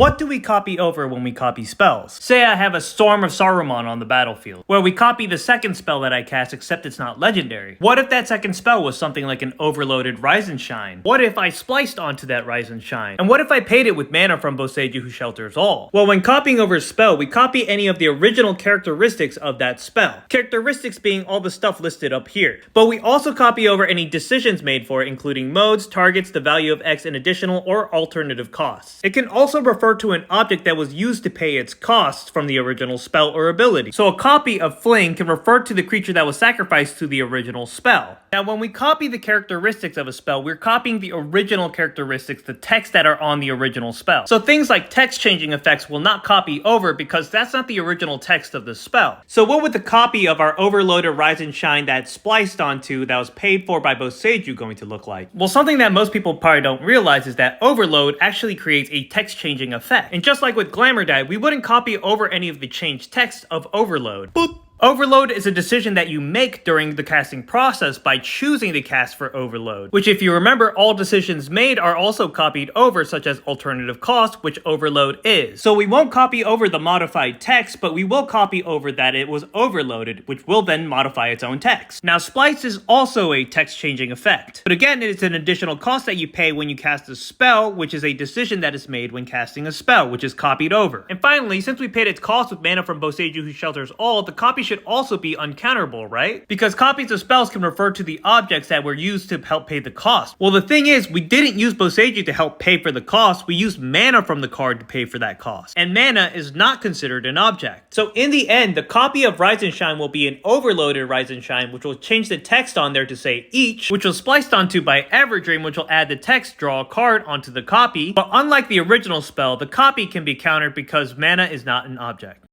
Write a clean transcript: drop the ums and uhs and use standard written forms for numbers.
What do we copy over when we copy spells? Say I have a Storm of Saruman on the battlefield, where we copy the second spell that I cast except it's not legendary. What if that second spell was something like an overloaded Rise and Shine? What if I spliced onto that Rise and Shine? And what if I paid it with mana from Boseiju who shelters all? Well, when copying over a spell, we copy any of the original characteristics of that spell. Characteristics being all the stuff listed up here. But we also copy over any decisions made for it, including modes, targets, the value of X, and additional or alternative costs. It can also refer to an object that was used to pay its costs from the original spell or ability. So a copy of Fling can refer to the creature that was sacrificed to the original spell. Now when we copy the characteristics of a spell, we're copying the original characteristics, the text that are on the original spell. So things like text changing effects will not copy over because that's not the original text of the spell. So what would the copy of our overloaded Rise and Shine that's spliced onto that was paid for by Boseiju going to look like? Well, something that most people probably don't realize is that overload actually creates a text changing effect. And just like with Glamour Dye, we wouldn't copy over any of the changed text of overload. Boop. Overload is a decision that you make during the casting process by choosing to cast for overload, which if you remember, all decisions made are also copied over, such as alternative cost, which overload is. So we won't copy over the modified text, but we will copy over that it was overloaded, which will then modify its own text. Now splice is also a text changing effect, but again it's an additional cost that you pay when you cast a spell, which is a decision that is made when casting a spell, which is copied over. And finally, since we paid its cost with mana from Boseiju who shelters all, the copy should also be uncounterable, right? Because copies of spells can refer to the objects that were used to help pay the cost. Well, the thing is, we didn't use Boseiju to help pay for the cost, we used mana from the card to pay for that cost. And mana is not considered an object. So in the end, the copy of Rise and Shine will be an overloaded Rise and Shine, which will change the text on there to say each, which was spliced onto by Everdream, which will add the text draw a card onto the copy. But unlike the original spell, the copy can be countered because mana is not an object.